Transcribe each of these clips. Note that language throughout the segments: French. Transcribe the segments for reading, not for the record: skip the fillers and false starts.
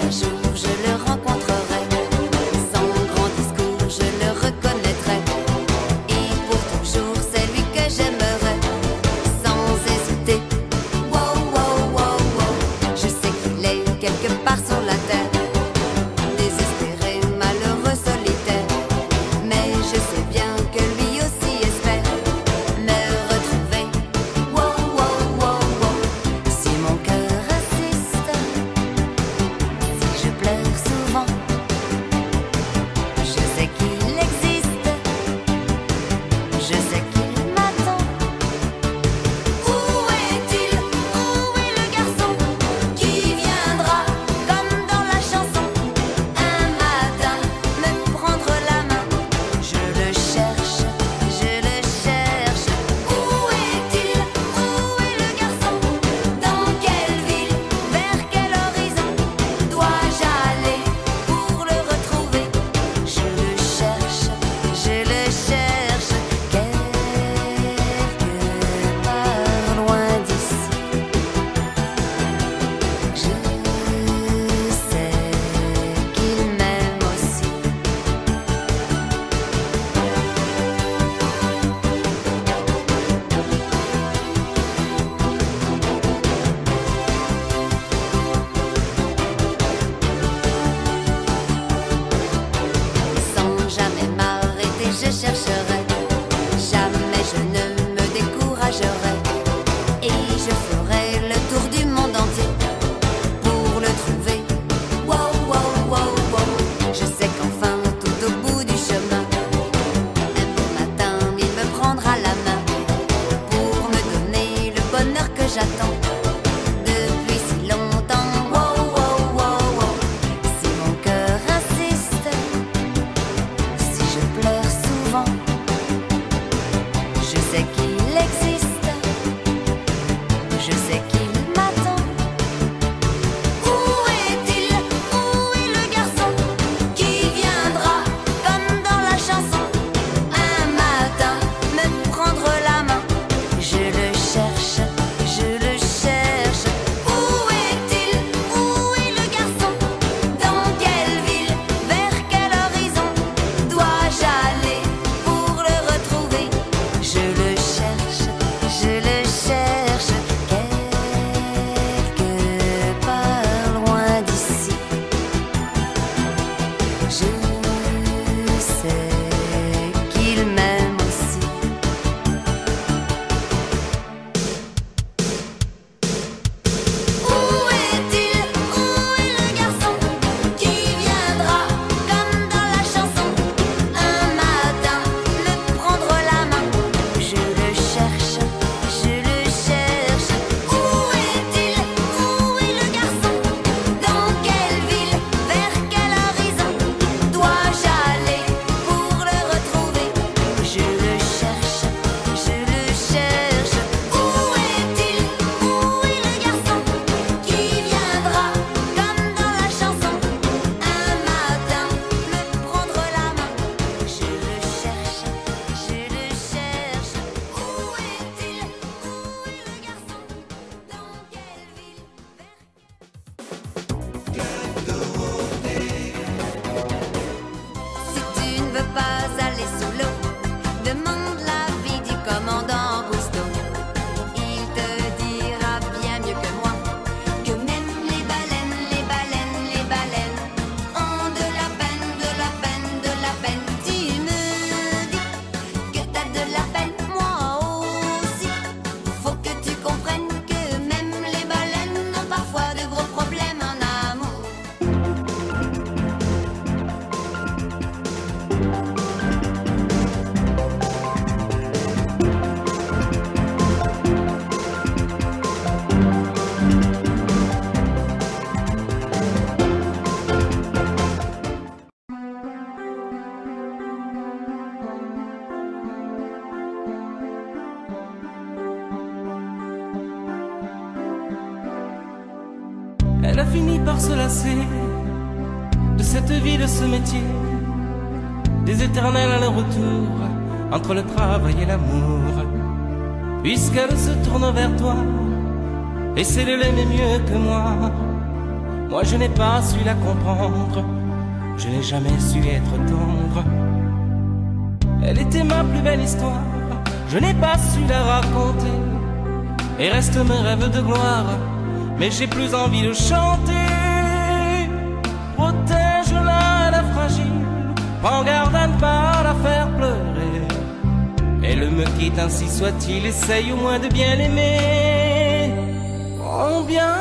qu'un jour je le rencontrerai. Sans grand discours je le reconnaîtrai. Et pour toujours c'est lui que j'aimerai. Sans hésiter, wow, wow, wow, wow. Je sais qu'il est quelque part sur la terre, désespéré, malheureux, solitaire. Mais je sais bien que lui aussi espère me retrouver. Wow, wow, wow, wow. Si mon cœur insiste, si je pleure souvent, je sais qu'il existe, je sais qu'il m'attend. Où est-il? Où est le garçon qui viendra, comme dans la chanson, un matin me prendre la main? Je le cherche, je le cherche. Où est-il? Où est le garçon? Dans quelle ville? Vers quel horizon dois-je aller pour le retrouver? Je le cherche, je le cherche, quelque part loin d'ici. Je sais qu'il m'aime aussi. Sans jamais m'arrêter, je chercherai. Jamais je ne me découragerai. Et je ferai le tour du monde entier pour le trouver. Wow, wow, wow, wow. Je sais qu'enfin, tout au bout du chemin, un beau matin, il me prendra la main pour me donner le bonheur que j'attends depuis si longtemps. Wow, wow, wow, wow. Si mon cœur insiste, si je pleure souvent, je sais qu'il existe, je sais qu'il m'attend. Où est-il? Où est le garçon qui viendra, comme dans la chanson, un matin me prendre la main? Je le cherche, je le cherche. Où est-il? Où est le garçon? Dans quelle ville? Vers quel horizon dois-je aller pour le retrouver? Je le cherche, je le cherche, quelque part loin d'ici. Je sais qu'il m'aime aussi. Où est-il? Où est le garçon qui viendra, comme dans la chanson, un matin me prendre la main? Je le cherche, je le cherche. Où est-il? Où est le garçon? Dans quelle ville? Vers quel horizon dois-je aller pour le retrouver? Je le cherche, je le cherche. Où est-il? Où est le garçon qui viendra, comme dans la chanson, un matin me prendre la main? Je le cherche, je le cherche. Où est-il? Où est le garçon? Dans quelle ville? Si tu ne veux pas aller sous l'eau, demande l'avis du commandant Cousteau. Il te dira bien mieux que moi que même les baleines, les baleines, les baleines ont de la peine, de la peine, de la peine. Tu me dis que t'as de la peine, moi aussi. Faut que tu comprennes que même les baleines ont parfois de gros problèmes en amour. Elle a fini par se lasser de cette vie, de ce métier, des éternels allers-retours entre le travail et l'amour. Puisqu'elle se tourne vers toi, et c'est de l'aimer mieux que moi, Moi je n'ai pas su la comprendre, je n'ai jamais su être tendre. Elle était ma plus belle histoire, je n'ai pas su la raconter. Et restent mes rêves de gloire, mais j'ai plus envie de chanter. Protège-la, elle est fragile, prends garde à ne pas la faire pleurer. Elle me quitte, ainsi soit-il, essaye au moins de bien l'aimer. Prends bien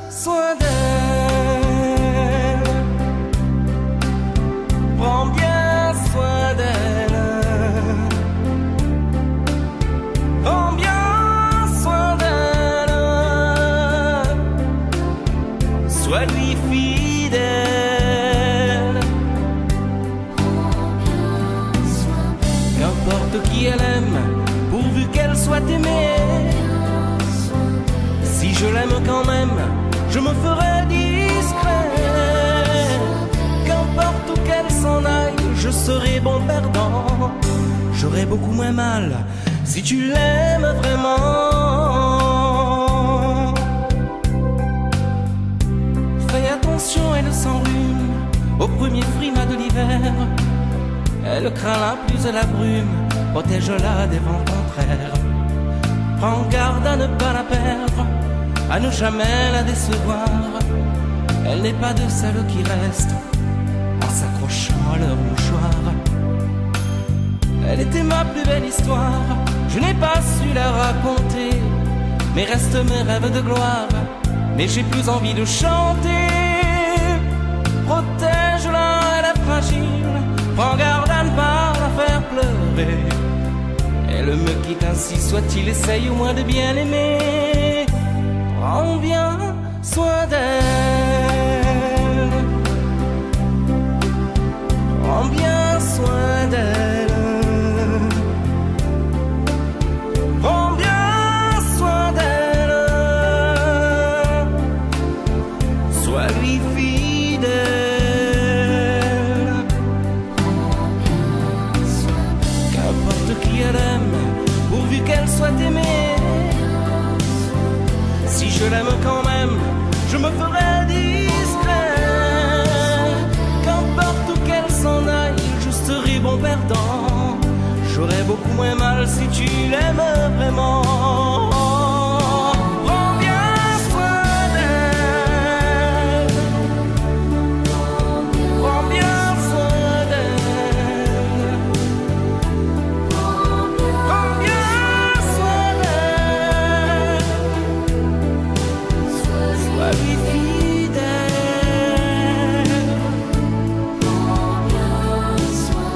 soin d'elle, prends bien soin d'elle, prends bien soin d'elle, sois-lui fidèle. Qu'importe qui elle aime, pourvu qu'elle soit aimée. Si je l'aime quand même, je me ferai discret. Qu'importe où qu'elle s'en aille, je serai bon perdant. J'aurai beaucoup moins mal si tu l'aimes vraiment. Fais attention, elle s'enrhume au premier frima de l'hiver. Elle craint la pluie et la brume, protège-la des vents contraires. Prends garde à ne pas la perdre, à ne jamais la décevoir. Elle n'est pas de celles qui restent en s'accrochant à leur mouchoir. Elle était ma plus belle histoire, je n'ai pas su la raconter. Mais restent mes rêves de gloire, mais j'ai plus envie de chanter. Protège-la, elle est fragile, prends garde à ne pas la faire pleurer. Elle me quitte, ainsi soit-il, essaye au moins de bien l'aimer. Prends bien soin d'elle, prends bien soin d'elle, prends bien soin d'elle, sois-lui fidèle. Qu'importe qui elle aime, pourvu qu'elle soit aimée. Si je l'aime quand même, je me ferai discret. Qu'importe où qu'elle s'en aille, je serai bon perdant. J'aurai beaucoup moins mal si tu l'aimes vraiment. Prends bien soin d'elle, prends bien soin d'elle, prends bien soin d'elle, sois-lui fidèle. Prends bien soin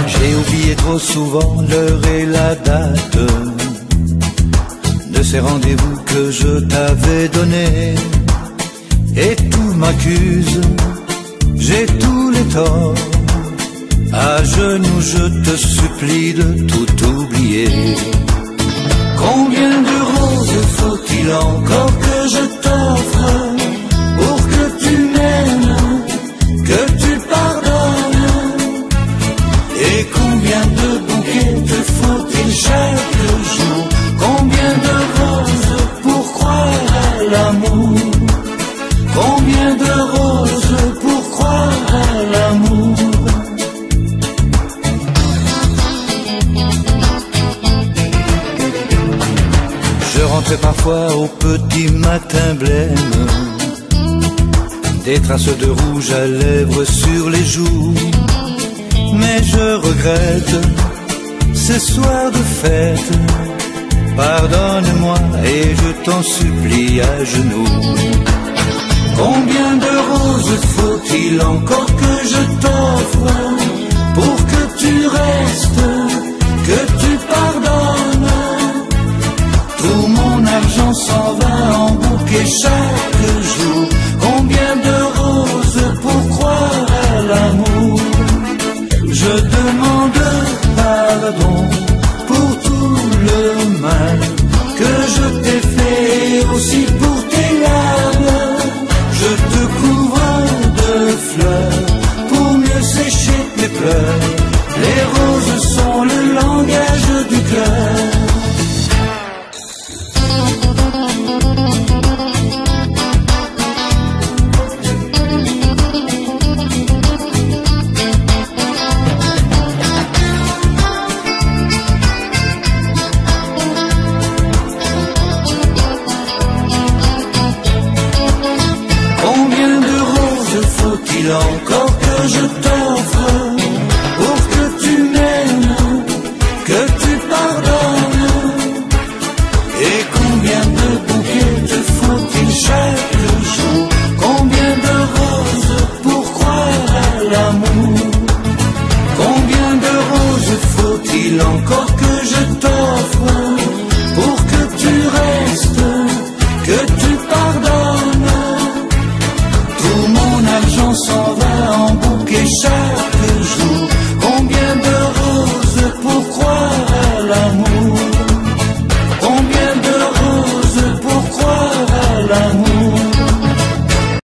J'ai oublié trop souvent l'heure et la date de ces rendez-vous que je t'avais donnés. Et tout m'accuse, j'ai tous les torts. À genoux je te supplie de tout oublier. Combien de roses faut-il encore que je t'offre pour que tu m'aimes, que tu pardonnes? Et combien de bouquets te faut-il chaque jour? Combien de roses pour croire à l'amour? Combien de roses pour croire à l'amour? Je rentrais parfois au petit matin blême, des traces de rouge à lèvres sur les joues. Mais je regrette ces soirs de fête. Pardonne-moi et je t'en supplie à genoux. Combien de roses faut-il encore que je t'offre pour que tu restes, que tu pardonnes? Tout argent s'en va en bouquet chaque jour. Combien de roses pour croire à l'amour. Je demande pardon pour tout le mal que je t'ai fait, aussi pour tes larmes. Je te couvre de fleurs pour mieux sécher tes pleurs. Les roses sont le langage du cœur. Encore que je t'offre pour que tu m'aimes, que tu pardonnes. Et combien de bouquets te faut-il chaque jour? Combien de roses pour croire à l'amour? Combien de roses faut-il encore que je t'offre pour que tu restes, que tu pardonnes? Tout mon argent s'en va en bouquet chaque